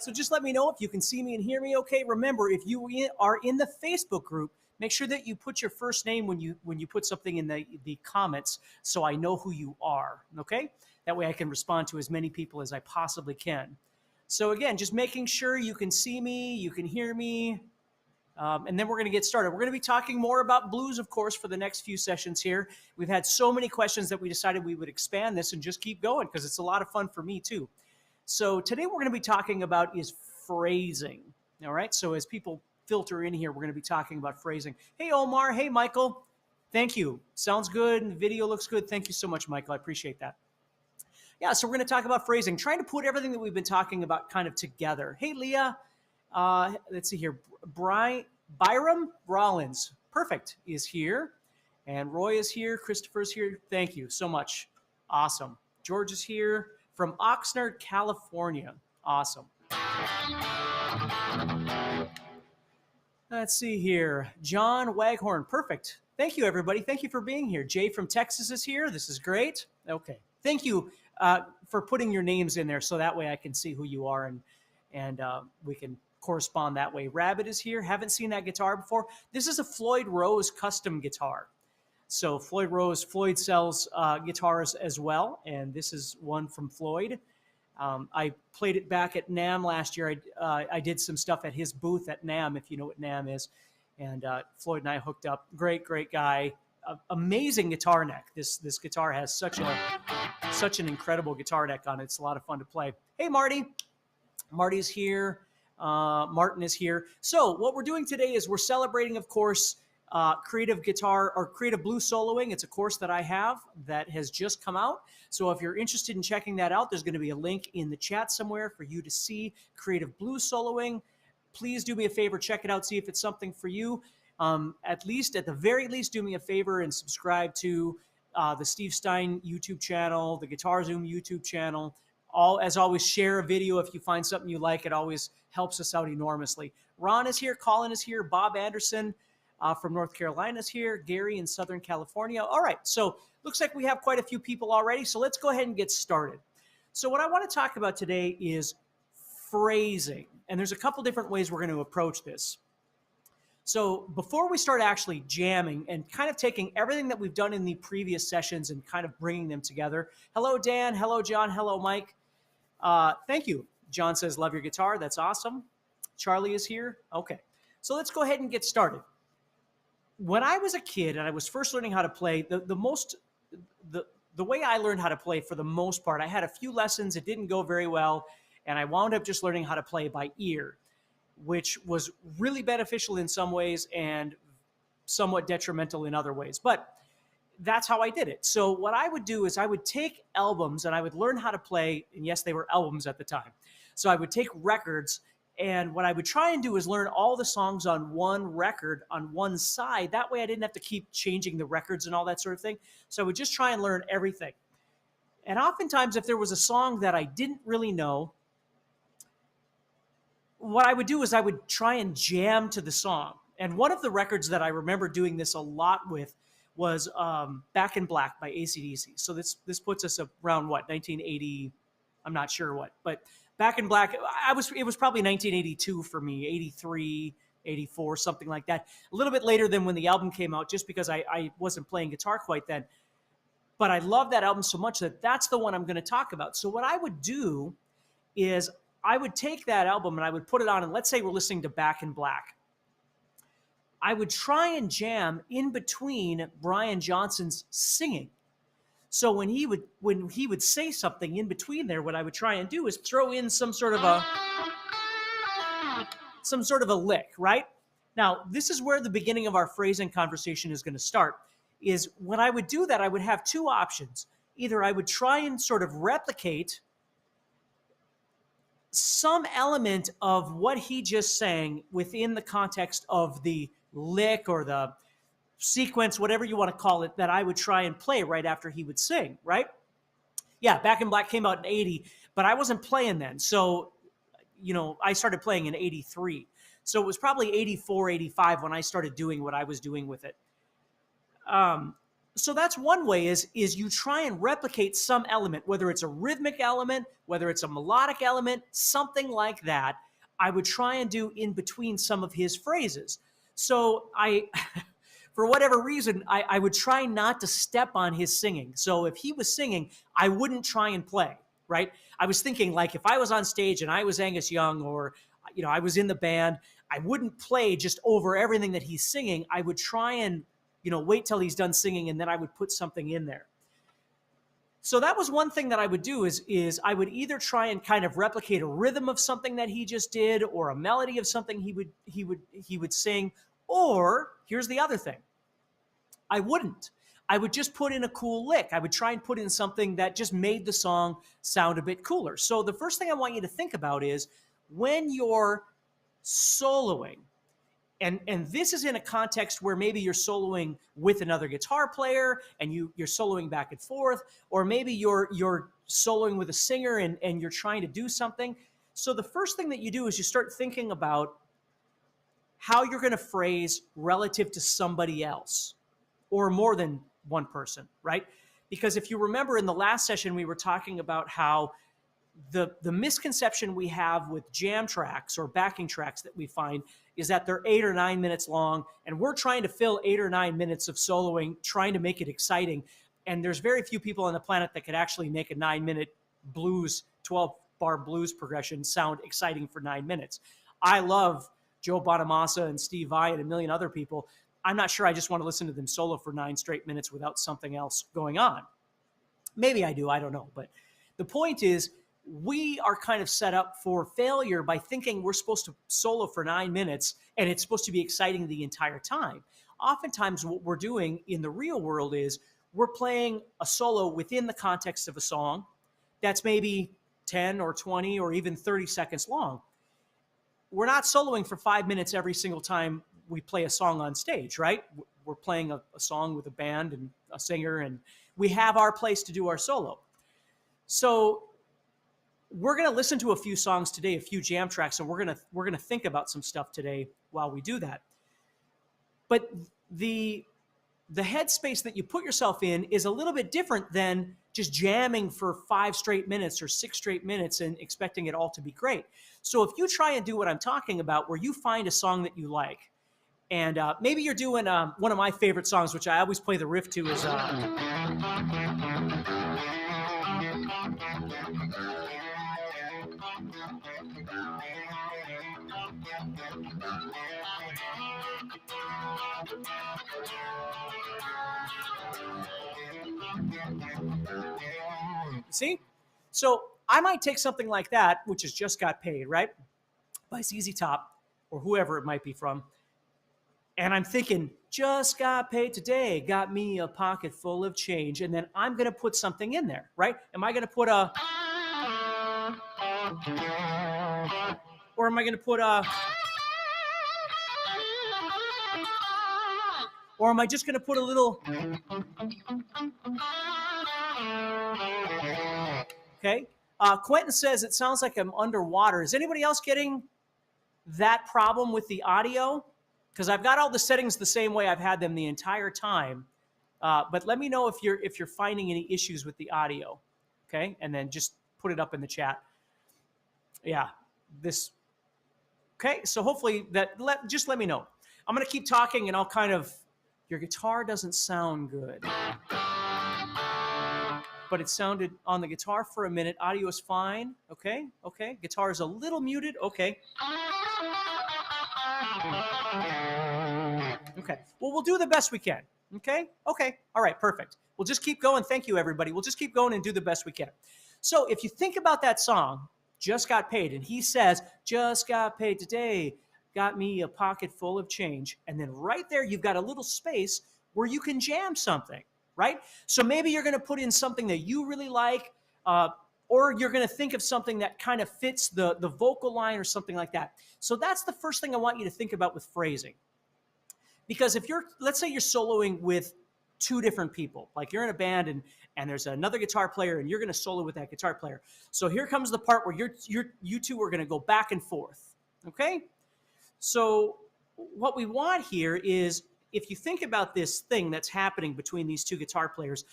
So just let me know if you can see me and hear me okay. Remember, if you are in the Facebook group, make sure that you put your first name when you put something in the comments so I know who you are, okay? That way I can respond to as many people as I possibly can. So again, just making sure you can see me, you can hear me, and then we're going to get started. We're going to be talking more about blues, of course, for the next few sessions here. We've had so many questions that we decided we would expand this and just keep going because it's a lot of fun for me too. So today we're going to be talking about is phrasing. All right. So as people filter in here, we're going to be talking about phrasing. Hey, Omar. Hey, Michael. Thank you. Sounds good. The video looks good. Thank you so much, Michael. I appreciate that. Yeah. So we're going to talk about phrasing, trying to put everything that we've been talking about kind of together. Hey, Leah. Let's see here. Byram Rollins. Perfect is here. And Roy is here. Christopher's here. Thank you so much. Awesome. George is here. From Oxnard, California. Awesome. Let's see here. John Waghorn. Perfect. Thank you, everybody. Thank you for being here. Jay from Texas is here. This is great. Okay. Thank you for putting your names in there so that way I can see who you are and we can correspond that way. Rabbit is here. Haven't seen that guitar before. This is a Floyd Rose custom guitar. So Floyd sells guitars as well, and this is one from Floyd. I played it back at NAMM last year. I did some stuff at his booth at NAMM, if you know what NAMM is, and Floyd and I hooked up. Great guy. Amazing guitar neck. This guitar has such an incredible guitar neck on it. It's a lot of fun to play. Hey, Marty. Marty's here. Martin is here. So what we're doing today is we're celebrating, of course, creative guitar or creative blues soloing. It's a course that I have that has just come out. So if you're interested in checking that out, there's going to be a link in the chat somewhere for you to see creative blues soloing. Please do me a favor, check it out, see if it's something for you. At the very least, do me a favor and subscribe to the Steve Stine YouTube channel, the Guitar Zoom YouTube channel. As always, share a video if you find something you like. It always helps us out enormously. Ron is here. Colin is here. Bob Anderson from North Carolina is here. Gary in Southern California. All right. So looks like we have quite a few people already. So let's go ahead and get started. So what I want to talk about today is phrasing. And there's a couple different ways we're going to approach this. So before we start actually jamming and kind of taking everything that we've done in the previous sessions and kind of bringing them together. Hello, Dan. Hello, John. Hello, Mike. Thank you. John says, love your guitar. That's awesome. Charlie is here. Okay. So let's go ahead and get started. When I was a kid and I was first learning how to play, the way I learned how to play for the most part, I had a few lessons. It didn't go very well. And I wound up just learning how to play by ear, which was really beneficial in some ways and somewhat detrimental in other ways. But that's how I did it. So what I would do is I would take albums and I would learn how to play. And yes, they were albums at the time. So I would take records, and what I would try and do is learn all the songs on one record on one side. That way I didn't have to keep changing the records and all that sort of thing. So I would just try and learn everything. And oftentimes if there was a song that I didn't really know, what I would do is I would try and jam to the song. And one of the records that I remember doing this a lot with was Back in Black by AC/DC. So this puts us around what, 1980, I'm not sure what, but Back in Black, it was probably 1982 for me, 83, 84, something like that. A little bit later than when the album came out, just because I wasn't playing guitar quite then. But I love that album so much that that's the one I'm going to talk about. So what I would do is I would take that album and I would put it on, and let's say we're listening to Back in Black. I would try and jam in between Brian Johnson's singing. So when he would say something in between there, what I would try and do is throw in some sort of a lick, right? Now, this is where the beginning of our phrasing conversation is going to start, is when I would do that, I would have two options. Either I would try and sort of replicate some element of what he just sang within the context of the lick or the sequence, whatever you want to call it, that I would try and play right after he would sing, right? Yeah, Back in Black came out in 80, but I wasn't playing then. So, I started playing in 83. So it was probably 84, 85 when I started doing what I was doing with it. So that's one way is you try and replicate some element, whether it's a rhythmic element, whether it's a melodic element, something like that. I would try and do in between some of his phrases. So for whatever reason, I would try not to step on his singing. So if he was singing, I wouldn't try and play, right? I was thinking, like, if I was on stage and I was Angus Young, or, I was in the band, I wouldn't play just over everything that he's singing. I would try and, wait till he's done singing, and then I would put something in there. So that was one thing that I would do is I would either try and kind of replicate a rhythm of something that he just did, or a melody of something he would sing, or here's the other thing. I wouldn't. I would just put in a cool lick. I would try and put in something that just made the song sound a bit cooler. So the first thing I want you to think about is when you're soloing, and this is in a context where maybe you're soloing with another guitar player and you're soloing back and forth, or maybe you're soloing with a singer and you're trying to do something. So the first thing that you do is you start thinking about how you're going to phrase relative to somebody else, or more than one person, right? Because if you remember in the last session, we were talking about how the misconception we have with jam tracks or backing tracks that we find is that they're 8 or 9 minutes long, and we're trying to fill 8 or 9 minutes of soloing, trying to make it exciting. And there's very few people on the planet that could actually make a 9-minute blues, 12-bar blues progression sound exciting for 9 minutes. I love Joe Bonamassa and Steve Vai and a million other people. I'm not sure I just want to listen to them solo for 9 straight minutes without something else going on. Maybe I do, I don't know. But the point is, we are kind of set up for failure by thinking we're supposed to solo for 9 minutes and it's supposed to be exciting the entire time. Oftentimes what we're doing in the real world is we're playing a solo within the context of a song that's maybe 10 or 20 or even 30 seconds long. We're not soloing for 5 minutes every single time we play a song on stage, right? We're playing a song with a band and a singer, and we have our place to do our solo. So we're going to listen to a few songs today, a few jam tracks, and we're going to think about some stuff today while we do that. But the headspace that you put yourself in is a little bit different than just jamming for 5 straight minutes or 6 straight minutes and expecting it all to be great. So if you try and do what I'm talking about, where you find a song that you like, and maybe you're doing one of my favorite songs, which I always play the riff to, is see? So I might take something like that, which is Just Got Paid, right? By ZZ Top, or whoever it might be from. And I'm thinking, just got paid today, got me a pocket full of change. And then I'm going to put something in there, right? Am I going to put a... Or am I going to put a... Or am I just going to put a little... Okay. Quentin says it sounds like I'm underwater. Is anybody else getting that problem with the audio? Because I've got all the settings the same way I've had them the entire time. But let me know if you're finding any issues with the audio. Okay. And then just put it up in the chat. Yeah. Okay. So hopefully just let me know. I'm going to keep talking and I'll kind of... Your guitar doesn't sound good. But it sounded on the guitar for a minute. Audio is fine. Okay. Okay. Guitar is a little muted. Okay. Okay. Well, we'll do the best we can. Okay. Okay. All right. Perfect. We'll just keep going. Thank you, everybody. We'll just keep going and do the best we can. So if you think about that song, Just Got Paid, and he says, just got paid today, got me a pocket full of change. And then right there, you've got a little space where you can jam something. Right? So maybe you're going to put in something that you really like, or you're going to think of something that kind of fits the vocal line or something like that. So that's the first thing I want you to think about with phrasing. Because if let's say you're soloing with 2 different people, like you're in a band and there's another guitar player and you're going to solo with that guitar player. So here comes the part where you two are going to go back and forth. Okay? So what we want here is, if you think about this thing that's happening between these two guitar players,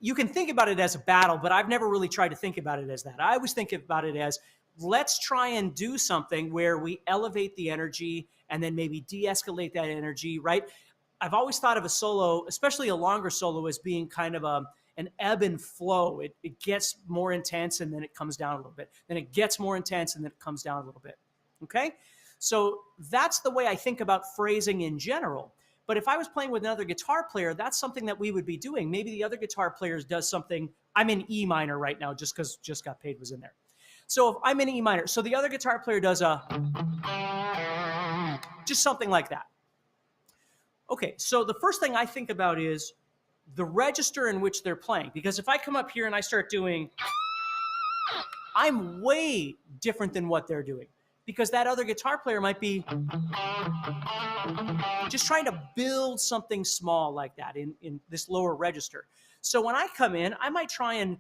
you can think about it as a battle, but I've never really tried to think about it as that. I always think about it as, let's try and do something where we elevate the energy and then maybe de-escalate that energy, right? I've always thought of a solo, especially a longer solo, as being kind of an ebb and flow. It gets more intense and then it comes down a little bit. Then it gets more intense and then it comes down a little bit. Okay? So that's the way I think about phrasing in general. But if I was playing with another guitar player, that's something that we would be doing. Maybe the other guitar player does something. I'm in E minor right now just because Just Got Paid was in there. So if I'm in E minor, so the other guitar player does just something like that. Okay, so the first thing I think about is the register in which they're playing. Because if I come up here and I start doing, I'm way different than what they're doing. Because that other guitar player might be just trying to build something small like that in this lower register. So when I come in, I might try and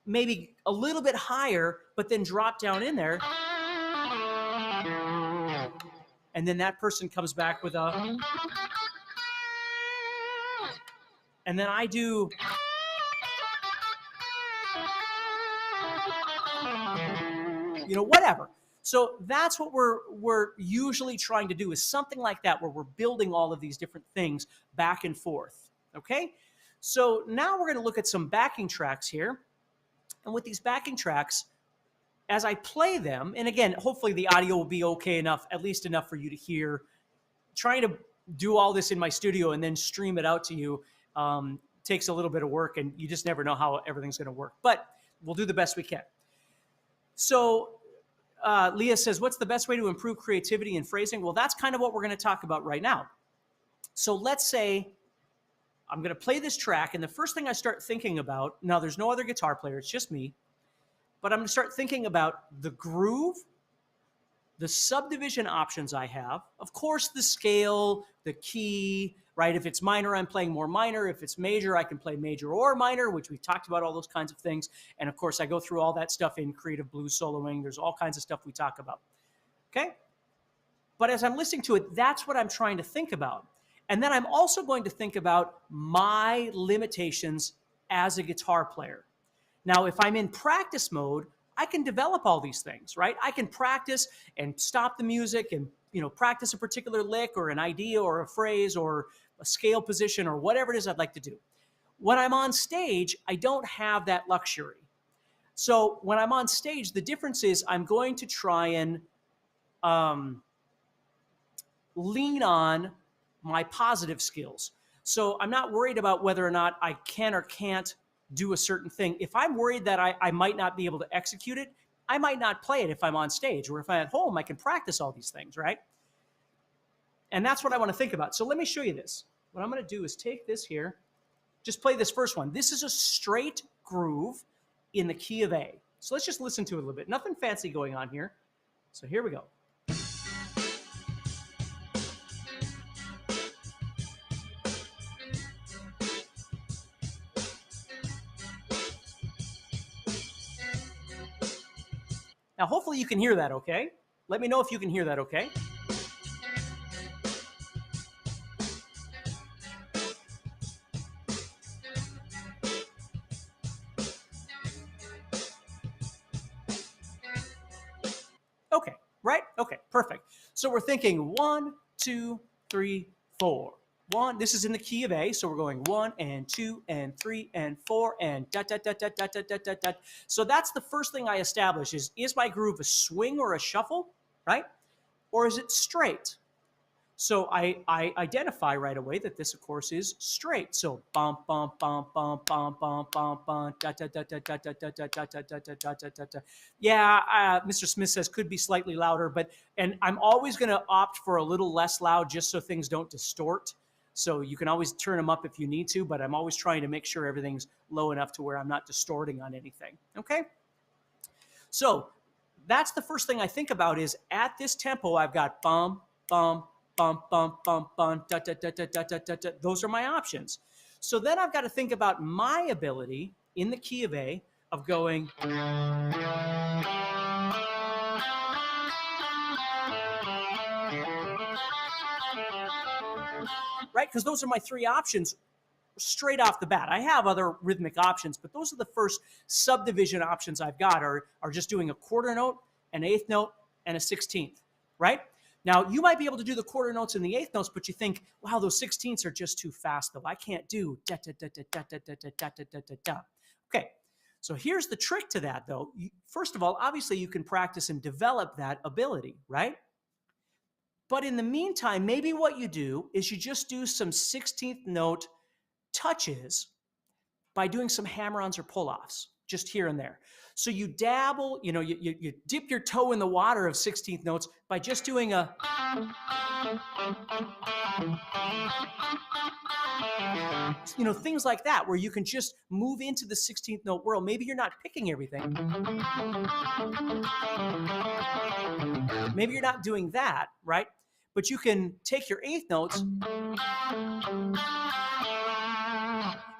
maybe a little bit higher, but then drop down in there. And then that person comes back with a, and then I do, whatever. So that's what we're usually trying to do, is something like that, where we're building all of these different things back and forth. Okay? So now we're going to look at some backing tracks here. And with these backing tracks, as I play them, and again, hopefully the audio will be okay enough, at least enough for you to hear. Trying to do all this in my studio and then stream it out to you takes a little bit of work, and you just never know how everything's going to work. But we'll do the best we can. So Leah says, what's the best way to improve creativity and phrasing? Well, that's kind of what we're going to talk about right now. So let's say I'm going to play this track, and the first thing I start thinking about, now there's no other guitar player, it's just me, but I'm going to start thinking about the groove, the subdivision options I have, of course the scale, the key, right? If it's minor, I'm playing more minor. If it's major, I can play major or minor, which we've talked about, all those kinds of things. And of course, I go through all that stuff in creative blues soloing. There's all kinds of stuff we talk about, okay? But as I'm listening to it, that's what I'm trying to think about. And then I'm also going to think about my limitations as a guitar player. Now, if I'm in practice mode, I can develop all these things, right? I can practice and stop the music and, practice a particular lick or an idea or a phrase or a scale position or whatever it is I'd like to do. When I'm on stage, I don't have that luxury. So when I'm on stage, the difference is I'm going to try and lean on my positive skills. So I'm not worried about whether or not I can or can't do a certain thing. If I'm worried that I might not be able to execute it, I might not play it if I'm on stage. Or if I'm at home, I can practice all these things, right? And that's what I want to think about. So let me show you this. What I'm going to do is take this here, just play this first one. This is a straight groove in the key of A. So let's just listen to it a little bit. Nothing fancy going on here. So here we go. Now, hopefully you can hear that okay. Let me know if you can hear that okay. Okay, right? Okay, perfect. So we're thinking 1, 2, 3, 4. 1, this is in the key of A, so we're going 1 and 2 and 3 and 4 and dot, dot, dot, dot, dot, dot, dot, dot, dot. So that's the first thing I establish is my groove a swing or a shuffle, right? Or is it straight? So I identify right away that this, of course, is straight. So bum, bum, bum, bum, bum, bum, bum, bum, dot, dot, dot, dot, dot, dot, dot, dot, dot, dot, dot, dot, dot, dot, dot. Yeah, Mr. Smith says could be slightly louder, and I'm always going to opt for a little less loud just so things don't distort. So you can always turn them up if you need to, but I'm always trying to make sure everything's low enough to where I'm not distorting on anything, okay? So that's the first thing I think about is at this tempo, I've got bum, bum, bum, bum, bum, bum, da, da, da, da, da, da, da, da. Those are my options. So then I've got to think about my ability in the key of A of going right? Because those are my three options straight off the bat. I have other rhythmic options, but those are the first subdivision options I've got are just doing a quarter note, an eighth note, and a 16th, right? Now, you might be able to do the quarter notes and the eighth notes, but you think, wow, those 16ths are just too fast, though. I can't do da da da da da da da da da da da da. Okay, so here's the trick to that, though. First of all, obviously, you can practice and develop that ability, right? But in the meantime, maybe what you do is you just do some 16th note touches by doing some hammer-ons or pull-offs, just here and there. So you dabble, you dip your toe in the water of 16th notes by just doing a, things like that, where you can just move into the 16th note world. Maybe you're not picking everything. Maybe you're not doing that, right? But you can take your eighth notes,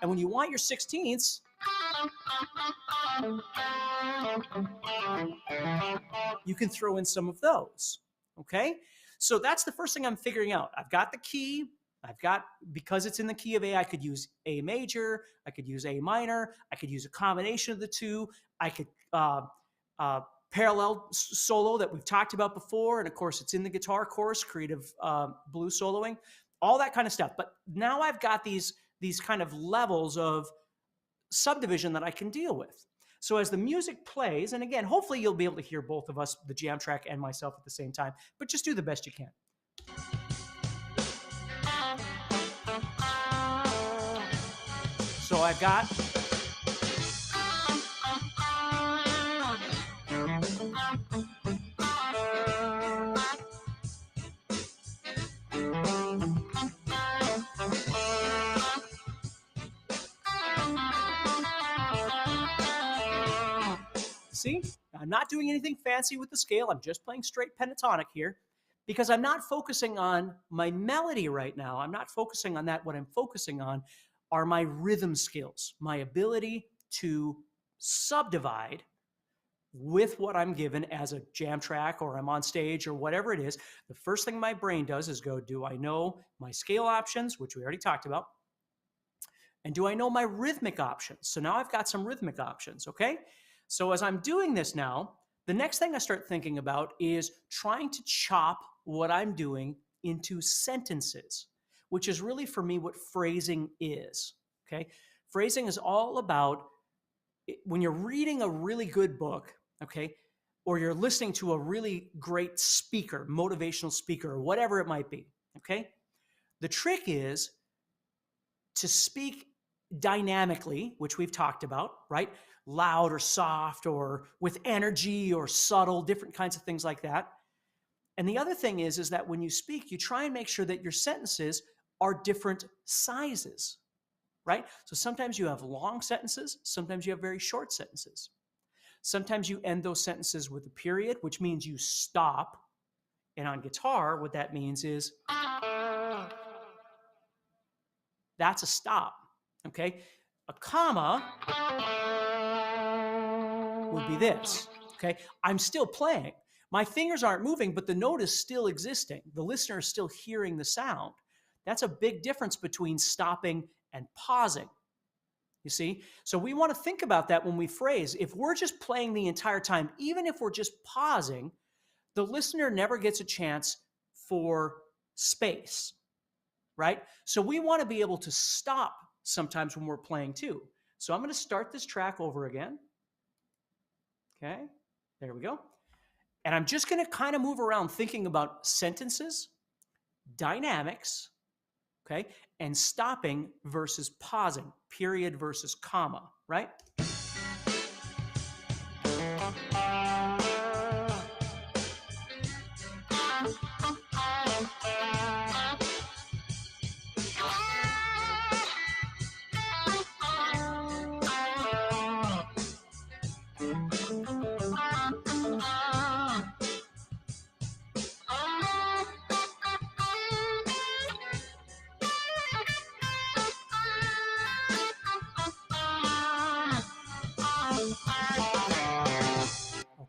and when you want your 16ths, you can throw in some of those, okay? So that's the first thing I'm figuring out. I've got the key. Because it's in the key of A, I could use A major, I could use A minor, I could use a combination of the two. I could parallel solo that we've talked about before. And of course, it's in the guitar course, creative blues soloing, all that kind of stuff. But now I've got these kind of levels of subdivision that I can deal with. So as the music plays, and again, hopefully you'll be able to hear both of us, the jam track and myself at the same time, but just do the best you can. So I've got see, I'm not doing anything fancy with the scale. I'm just playing straight pentatonic here because I'm not focusing on my melody right now. I'm not focusing on that. What I'm focusing on are my rhythm skills, my ability to subdivide with what I'm given as a jam track or I'm on stage or whatever it is. The first thing my brain does is go, do I know my scale options, which we already talked about? And do I know my rhythmic options? So now I've got some rhythmic options, okay? So as I'm doing this now, the next thing I start thinking about is trying to chop what I'm doing into sentences, which is really for me what phrasing is, okay? Phrasing is all about when you're reading a really good book, okay, or you're listening to a really great speaker, motivational speaker, or whatever it might be, okay? The trick is to speak dynamically, which we've talked about, right? Loud or soft or with energy or subtle, different kinds of things like that. And the other thing is that when you speak, you try and make sure that your sentences are different sizes, right? So sometimes you have long sentences, sometimes you have very short sentences. Sometimes you end those sentences with a period, which means you stop. And on guitar, what that means is that's a stop, okay? A comma would be this, okay? I'm still playing. My fingers aren't moving, but the note is still existing. The listener is still hearing the sound. That's a big difference between stopping and pausing, you see? So we want to think about that when we phrase. If we're just playing the entire time, even if we're just pausing, the listener never gets a chance for space, right? So we want to be able to stop sometimes when we're playing too. So I'm going to start this track over again. Okay, there we go. And I'm just going to kind of move around thinking about sentences, dynamics, okay, and stopping versus pausing, period versus comma, right?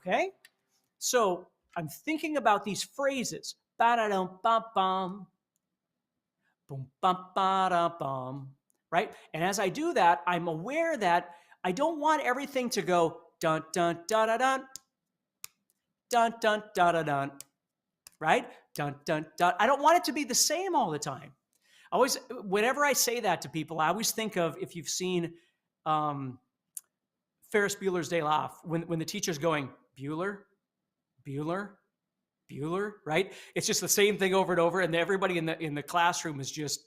Okay, so I'm thinking about these phrases. Ba-da-dum, bum-bum. boom, bum, ba, da, bum, right? And as I do that, I'm aware that I don't want everything to go dun, dun, da, da, dun, dun, dun, da, da, dun, right? Dun, dun, dun. I don't want it to be the same all the time. Always, whenever I say that to people, I always think of, if you've seen um, Ferris Bueller's Day Off, when the teacher's going, Bueller, Bueller, Bueller, right? It's just the same thing over and over, and everybody in the classroom is just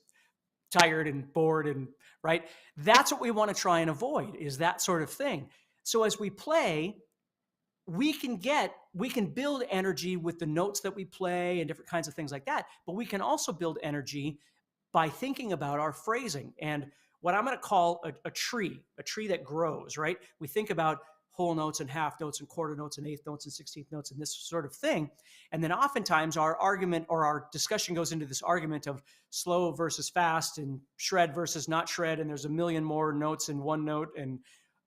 tired and bored, and right. That's what we want to try and avoid, is that sort of thing. So as we play, we can build energy with the notes that we play and different kinds of things like that. But we can also build energy by thinking about our phrasing and what I'm going to call a tree that grows, right? We think about whole notes and half notes and quarter notes and eighth notes and 16th notes and this sort of thing. And then oftentimes our argument or our discussion goes into this argument of slow versus fast and shred versus not shred. And there's a million more notes in one note. And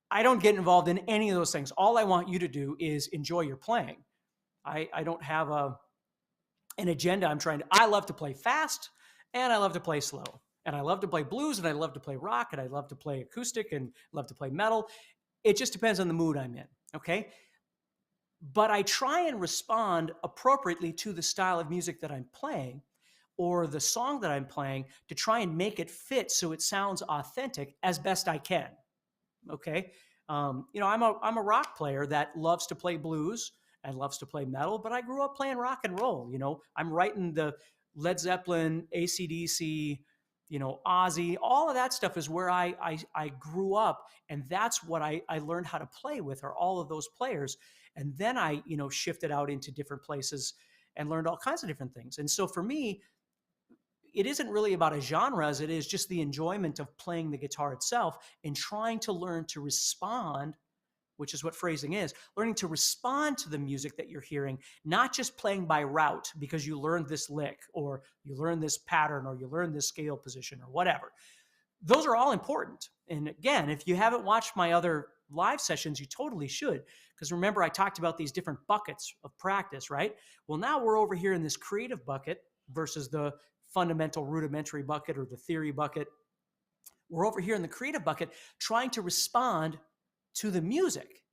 I don't get involved in any of those things. All I want you to do is enjoy your playing. I don't have an agenda. I love to play fast and I love to play slow. And I love to play blues and I love to play rock and I love to play acoustic and love to play metal. It just depends on the mood I'm in, okay? But I try and respond appropriately to the style of music that I'm playing or the song that I'm playing to try and make it fit so it sounds authentic as best I can, okay? I'm a rock player that loves to play blues and loves to play metal, but I grew up playing rock and roll. I'm right in the Led Zeppelin, AC/DC, Ozzy, all of that stuff is where I grew up. And that's what I learned how to play with, are all of those players. And then I, shifted out into different places and learned all kinds of different things. And so for me, it isn't really about a genre as it is just the enjoyment of playing the guitar itself and trying to learn to respond, which is what phrasing is, learning to respond to the music that you're hearing, not just playing by route because you learned this lick or you learned this pattern or you learned this scale position or whatever. Those are all important. And again, if you haven't watched my other live sessions, you totally should. Because remember, I talked about these different buckets of practice, right? Well, now we're over here in this creative bucket versus the fundamental rudimentary bucket or the theory bucket. We're over here in the creative bucket trying to respond to the music,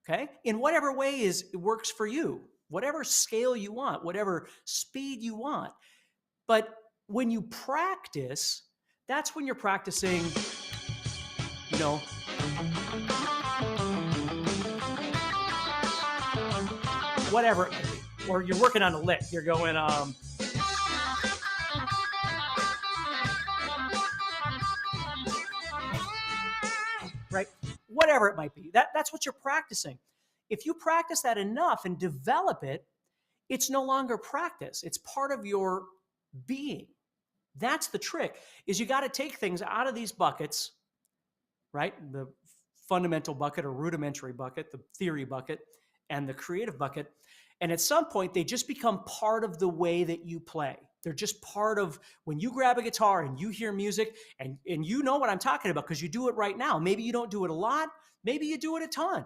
okay? In whatever way it works for you, whatever scale you want, whatever speed you want. But when you practice, that's when you're practicing, whatever, or you're working on a lick. You're going, right? Whatever it might be. That's what you're practicing. If you practice that enough and develop it, it's no longer practice. It's part of your being. That's the trick, is you got to take things out of these buckets, right? The fundamental bucket or rudimentary bucket, the theory bucket, and the creative bucket. And at some point, they just become part of the way that you play. They're just part of when you grab a guitar and you hear music and you know what I'm talking about because you do it right now. Maybe you don't do it a lot. Maybe you do it a ton.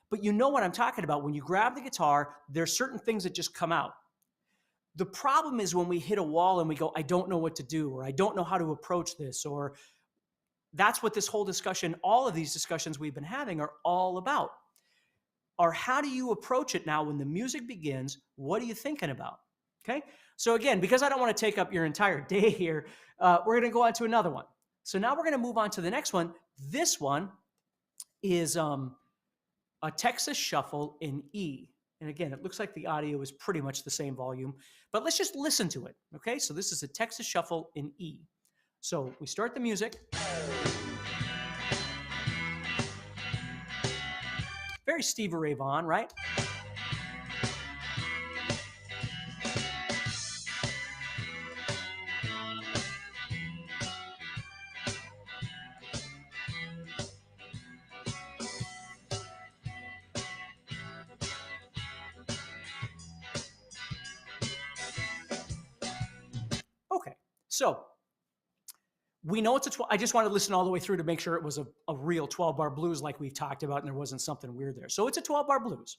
But you know what I'm talking about. When you grab the guitar, there's certain things that just come out. The problem is when we hit a wall and we go, I don't know what to do, or I don't know how to approach this, or that's what this whole discussion, all of these discussions we've been having are all about. Or how do you approach it now when the music begins? What are you thinking about? Okay. So again, because I don't want to take up your entire day here, we're going to go on to another one. So now we're going to move on to the next one. This one is a Texas shuffle in E. And again, it looks like the audio is pretty much the same volume, but let's just listen to it. Okay. So this is a Texas shuffle in E. So we start the music. Very Stevie Ray Vaughan, right? Okay, so we know it's a 12. I just wanted to listen all the way through to make sure it was a real 12-bar blues like we've talked about and there wasn't something weird there. So it's a 12-bar blues.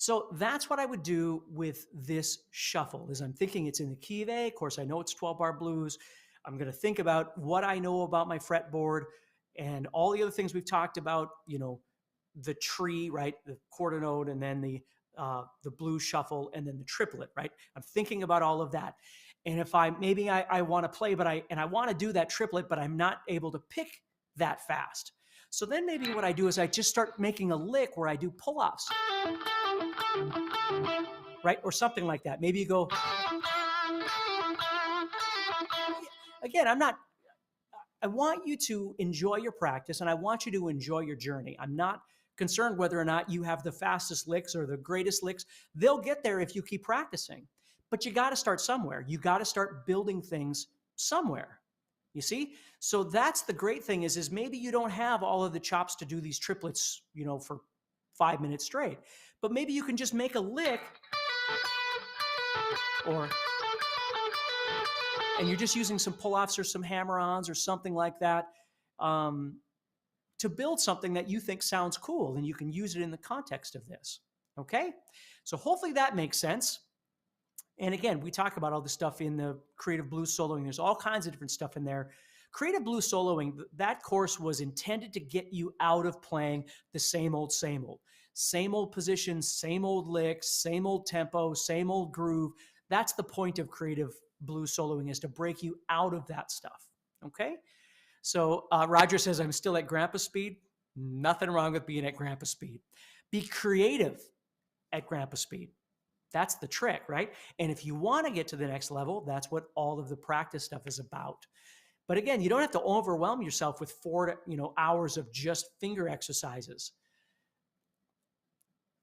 So that's what I would do with this shuffle. Is I'm thinking it's in the key of A. Of course, I know it's 12-bar blues. I'm going to think about what I know about my fretboard and all the other things we've talked about, the tree, right? The quarter note, and then the blues shuffle, and then the triplet, right? I'm thinking about all of that. And if I want to play, but I want to do that triplet, but I'm not able to pick that fast. So then maybe what I do is I just start making a lick where I do pull-offs, right? Or something like that. Maybe you go, again, I want you to enjoy your practice and I want you to enjoy your journey. I'm not concerned whether or not you have the fastest licks or the greatest licks. They'll get there if you keep practicing. But you got to start somewhere. You got to start building things somewhere. You see? So that's the great thing is maybe you don't have all of the chops to do these triplets, for 5 minutes straight. But maybe you can just make a lick and you're just using some pull-offs or some hammer-ons or something like that to build something that you think sounds cool, and you can use it in the context of this. Okay? So hopefully that makes sense. And again, we talk about all this stuff in the creative blues soloing. There's all kinds of different stuff in there. Creative blues soloing, that course was intended to get you out of playing the same old positions, same old licks, same old tempo, same old groove. That's the point of creative blues soloing, is to break you out of that stuff. Okay? So Roger says, I'm still at grandpa speed. Nothing wrong with being at grandpa speed. Be creative at grandpa speed. That's the trick, right? And if you want to get to the next level, that's what all of the practice stuff is about. But again, you don't have to overwhelm yourself with 4 hours of just finger exercises.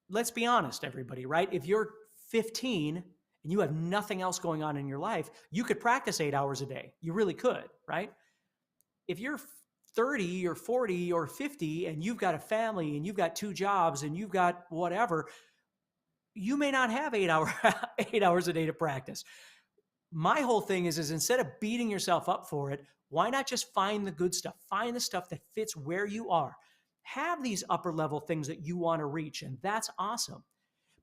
Let's be honest, everybody, right? If you're 15 and you have nothing else going on in your life, you could practice 8 hours a day. You really could, right? If you're 30 or 40 or 50 and you've got a family and you've got 2 jobs and you've got whatever, you may not have 8 hours a day to practice. My whole thing is instead of beating yourself up for it, why not just find the good stuff? Find the stuff that fits where you are. Have these upper level things that you want to reach, and that's awesome.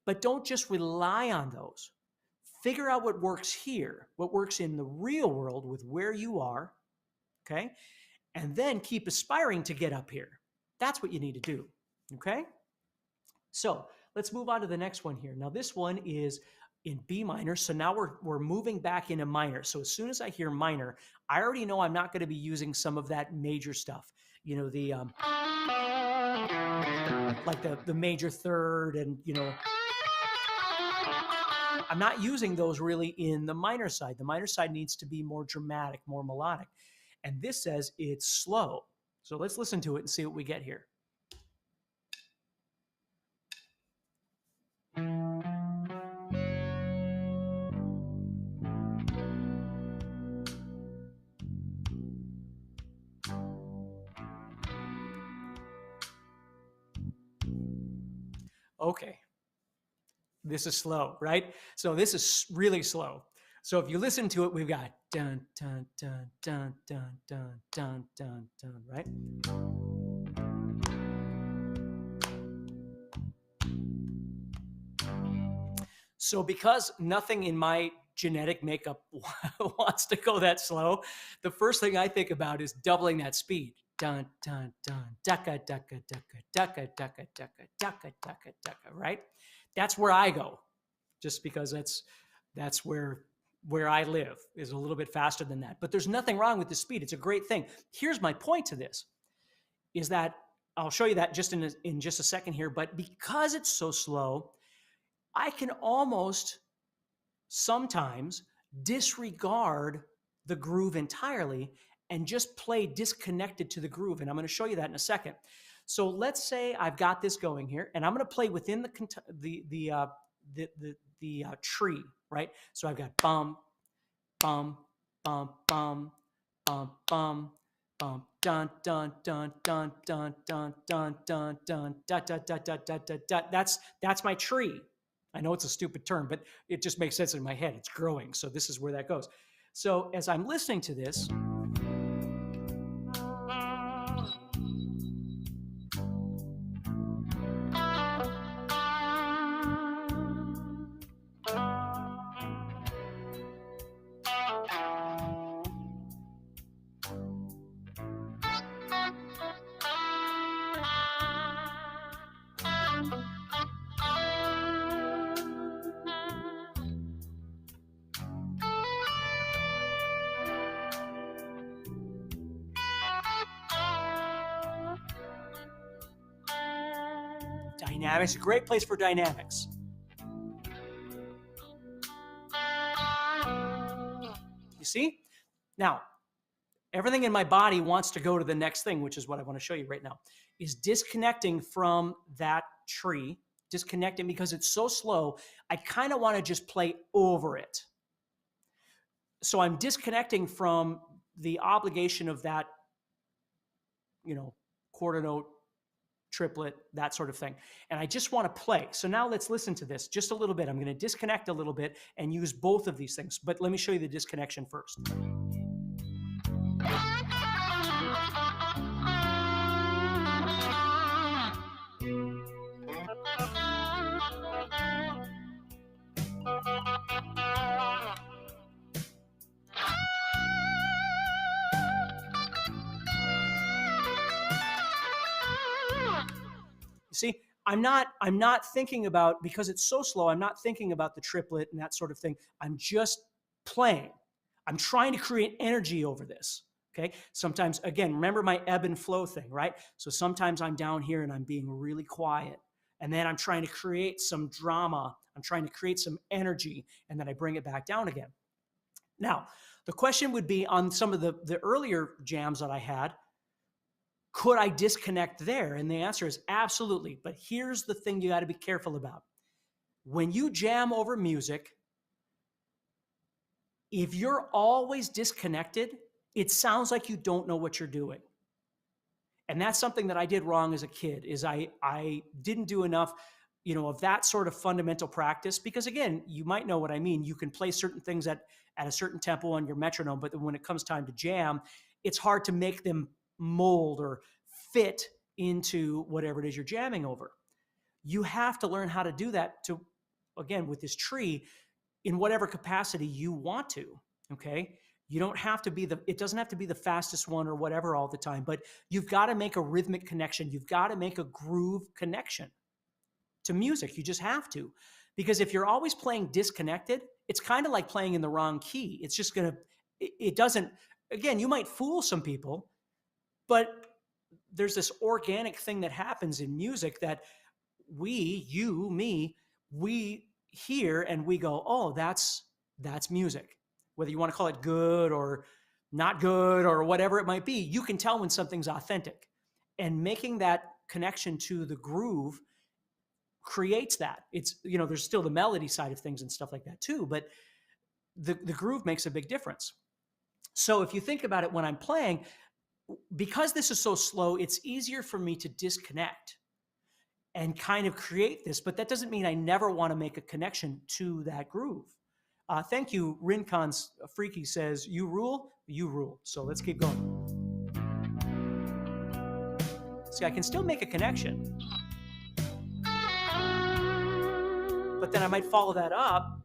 But don't just rely on those. Figure out what works here, what works in the real world with where you are, okay? And then keep aspiring to get up here. That's what you need to do, okay? So let's move on to the next one here. Now this one is in B minor. So now we're moving back into minor. So as soon as I hear minor, I already know I'm not going to be using some of that major stuff. The like the major third, and I'm not using those really in the minor side. The minor side needs to be more dramatic, more melodic. And this says it's slow. So let's listen to it and see what we get here. Okay, this is slow, right? So this is really slow. So if you listen to it, we've got dun, dun, dun, dun, dun, dun, dun, dun, dun, right? So because nothing in my genetic makeup wants to go that slow, the first thing I think about is doubling that speed. Dun, dun, dun, ducka, ducka, ducka, ducka, ducka, ducka, ducka, ducka, ducka, right? That's where I go, just because that's where I live, is a little bit faster than that. But there's nothing wrong with the speed. It's a great thing. Here's my point to this, is that I'll show you that just in just a second here, but because it's so slow, I can almost sometimes disregard the groove entirely and just play disconnected to the groove. And I'm going to show you that in a second. So let's say I've got this going here, and I'm going to play within the tree, right? So I've got bum, bum, bum, bum, bum, bum, bum, dun, dun, dun, dun, dun, dun, dun, dun, dun, da, da, da, da, da, da, da. That's my tree. I know it's a stupid term, but it just makes sense in my head. It's growing. So this is where that goes. So as I'm listening to this, Dynamics, a great place for dynamics. You see? Now, everything in my body wants to go to the next thing, which is what I want to show you right now, is disconnecting from that tree, disconnecting because it's so slow. I kind of want to just play over it. So I'm disconnecting from the obligation of that, quarter note, triplet, that sort of thing. And I just want to play. So now let's listen to this just a little bit. I'm going to disconnect a little bit and use both of these things. But let me show you the disconnection first. See, I'm not thinking about, because it's so slow, I'm not thinking about the triplet and that sort of thing. I'm just playing. I'm trying to create energy over this. Okay. Sometimes, again, remember my ebb and flow thing, right? So sometimes I'm down here and I'm being really quiet. And then I'm trying to create some drama. I'm trying to create some energy. And then I bring it back down again. Now, the question would be on some of the earlier jams that I had, could I disconnect there? And the answer is absolutely. But here's the thing you got to be careful about. When you jam over music, if you're always disconnected, it sounds like you don't know what you're doing. And that's something that I did wrong as a kid, is I didn't do enough, of that sort of fundamental practice. Because again, you might know what I mean. You can play certain things at a certain tempo on your metronome, but when it comes time to jam, it's hard to make them mold or fit into whatever it is you're jamming over. You have to learn how to do that again, with this tree, in whatever capacity you want to, okay? You don't have to be it doesn't have to be the fastest one or whatever all the time, but you've got to make a rhythmic connection. You've got to make a groove connection to music. You just have to, because if you're always playing disconnected, it's kind of like playing in the wrong key. It's just it doesn't, again, you might fool some people, but there's this organic thing that happens in music that you, me, we hear and we go, oh, that's music. Whether you want to call it good or not good or whatever it might be, you can tell when something's authentic. And making that connection to the groove creates that. It's, there's still the melody side of things and stuff like that too, but the groove makes a big difference. So if you think about it, when I'm playing, because this is so slow, it's easier for me to disconnect and kind of create this, but that doesn't mean I never want to make a connection to that groove. Thank you. Rincon's Freaky says, you rule, you rule. So let's keep going. See, I can still make a connection, but then I might follow that up.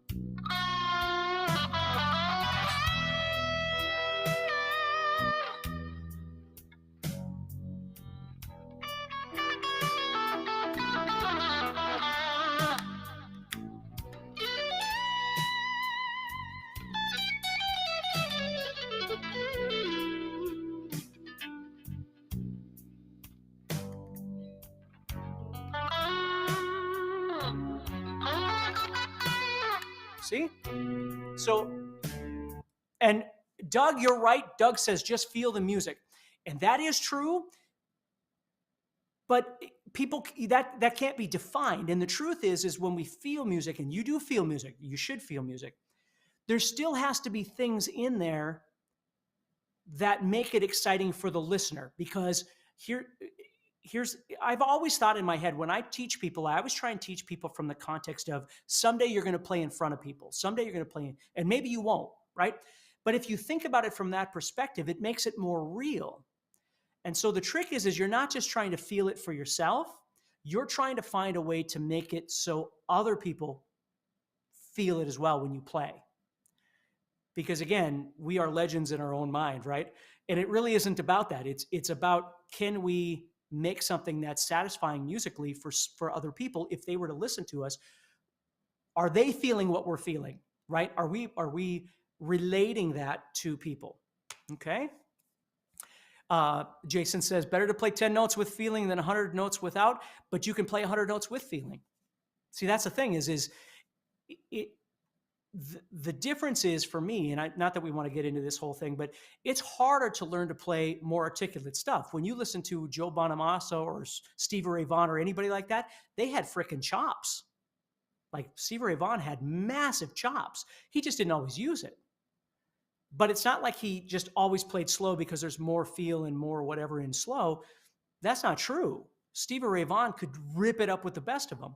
See? So, and Doug, you're right. Doug says, just feel the music. And that is true, but people, that can't be defined. And the truth is when we feel music, and you do feel music, you should feel music, there still has to be things in there that make it exciting for the listener. Because I've always thought in my head, when I teach people, I always try and teach people from the context of someday you're going to play in front of people. Someday you're going to play, and maybe you won't, right? But if you think about it from that perspective, it makes it more real. And so the trick is you're not just trying to feel it for yourself. You're trying to find a way to make it so other people feel it as well when you play. Because again, we are legends in our own mind, right? And it really isn't about that. It's about, can we make something that's satisfying musically for other people? If they were to listen to us, are they feeling what we're feeling, right? Are we relating that to people? Okay. Jason says, better to play 10 notes with feeling than 100 notes without, but you can play 100 notes with feeling. See, that's the thing is the difference is for me, and not that we want to get into this whole thing, but it's harder to learn to play more articulate stuff. When you listen to Joe Bonamassa or Stevie Ray Vaughan or anybody like that, they had frickin' chops. Like Stevie Ray Vaughan had massive chops. He just didn't always use it. But it's not like he just always played slow because there's more feel and more whatever in slow. That's not true. Stevie Ray Vaughan could rip it up with the best of them.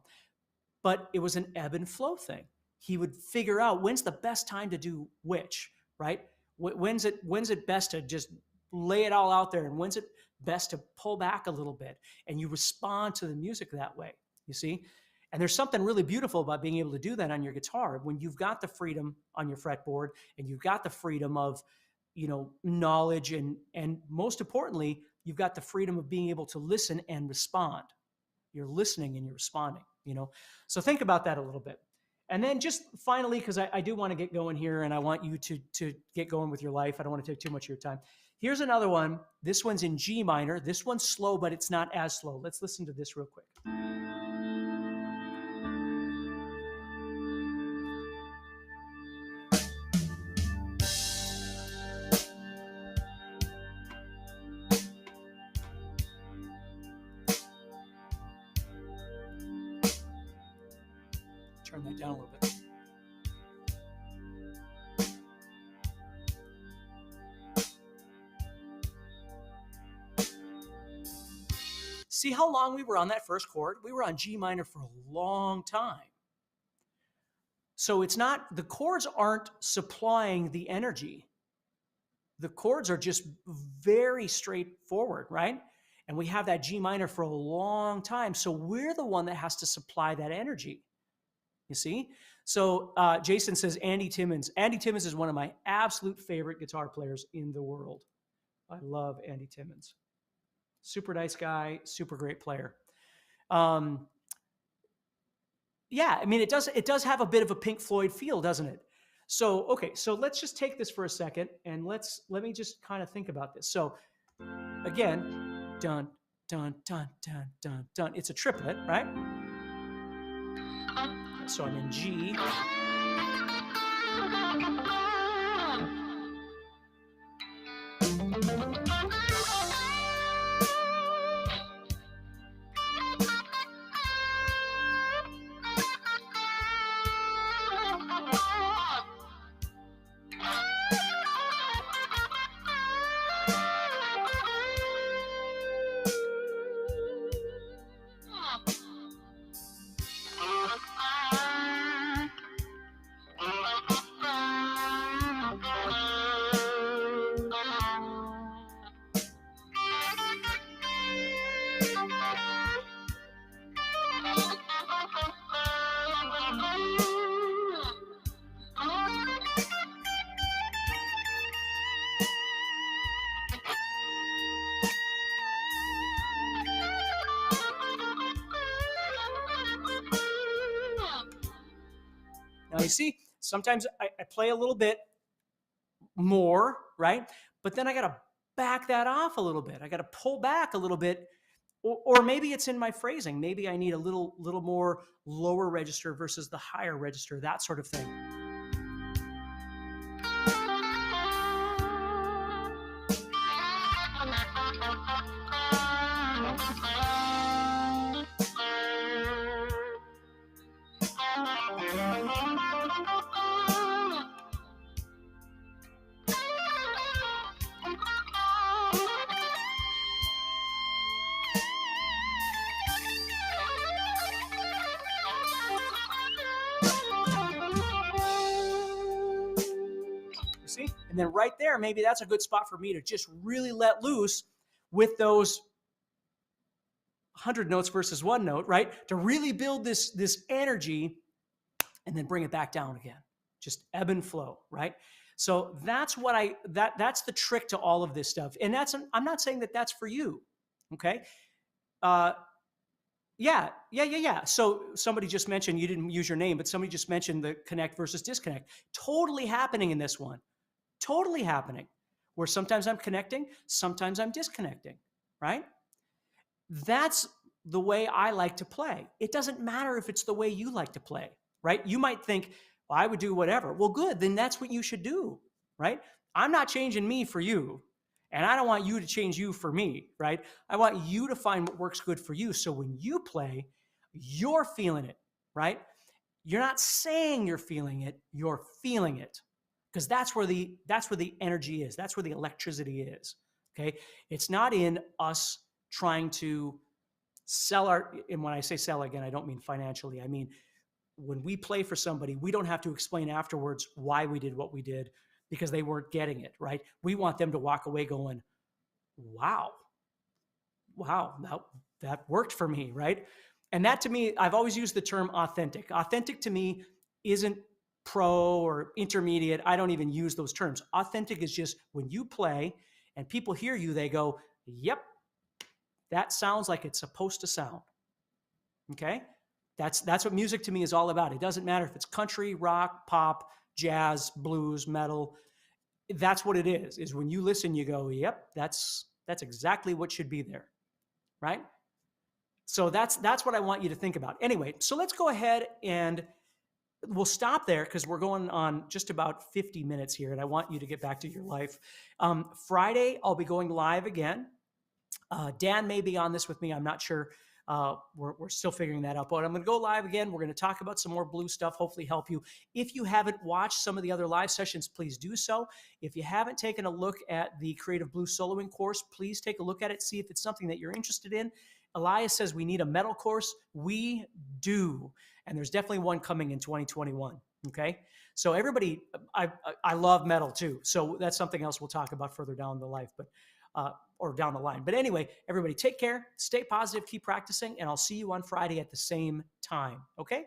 But it was an ebb and flow thing. He would figure out when's the best time to do which, right? When's it best to just lay it all out there, and when's it best to pull back a little bit, and you respond to the music that way, you see? And there's something really beautiful about being able to do that on your guitar when you've got the freedom on your fretboard and you've got the freedom of, knowledge and most importantly, you've got the freedom of being able to listen and respond. You're listening and you're responding, So think about that a little bit. And then just finally, because I do want to get going here and I want you to get going with your life. I don't want to take too much of your time. Here's another one. This one's in G minor. This one's slow, but it's not as slow. Let's listen to this real quick. Turn that down a little bit. See how long we were on that first chord? We were on G minor for a long time. So the chords aren't supplying the energy. The chords are just very straightforward, right? And we have that G minor for a long time. So we're the one that has to supply that energy. You see? So Jason says Andy Timmons. Andy Timmons is one of my absolute favorite guitar players in the world. I love Andy Timmons. Super nice guy, super great player. Yeah, I mean, it does have a bit of a Pink Floyd feel, doesn't it? So, okay, so let's just take this for a second and let me just kind of think about this. So again, dun, dun, dun, dun, dun, dun. It's a triplet, right? So I'm in G. Now you see, sometimes I play a little bit more, right? But then I got to back that off a little bit. I got to pull back a little bit, or maybe it's in my phrasing. Maybe I need a little more lower register versus the higher register, that sort of thing. See? And then right there, maybe that's a good spot for me to just really let loose with those 100 notes versus one note, right? To really build this energy and then bring it back down again. Just ebb and flow, right? So that's that's the trick to all of this stuff. And I'm not saying that that's for you, okay? Yeah. So somebody just mentioned, you didn't use your name, but somebody just mentioned the connect versus disconnect. Totally happening in this one. Totally happening. where sometimes I'm connecting, sometimes I'm disconnecting, right? That's the way I like to play. It doesn't matter if it's the way you like to play, right? You might think, well, I would do whatever. Well, good, then that's what you should do, right? I'm not changing me for you, and I don't want you to change you for me, right? I want you to find what works good for you. So when you play, you're feeling it, right? You're not saying you're feeling it, you're feeling it. Because that's where the energy is. That's where the electricity is. Okay? It's not in us trying to sell our, and when I say sell again, I don't mean financially. I mean, when we play for somebody, we don't have to explain afterwards why we did what we did because they weren't getting it, right? We want them to walk away going, wow, that worked for me, right? And that to me, I've always used the term authentic. Authentic to me isn't pro or intermediate. I don't even use those terms. Authentic is just when you play and people hear you, they go, yep, that sounds like it's supposed to sound. Okay? That's what music to me is all about. It doesn't matter if it's country, rock, pop, jazz, blues, metal. That's what it is when you listen, you go, yep, that's exactly what should be there. Right? So that's what I want you to think about. Anyway, so let's go ahead and we'll stop there because we're going on just about 50 minutes here, and I want you to get back to your life. Friday, I'll be going live again. Dan may be on this with me. I'm not sure. We're still figuring that out. But I'm going to go live again. We're going to talk about some more blues stuff, hopefully help you. If you haven't watched some of the other live sessions, please do so. If you haven't taken a look at the Creative Blues Soloing course, please take a look at it, see if it's something that you're interested in. Elias says we need a metal course. We do. And there's definitely one coming in 2021. Okay. So everybody, I love metal too. So that's something else we'll talk about further down the life, or down the line. But anyway, everybody take care, stay positive, keep practicing, and I'll see you on Friday at the same time. Okay.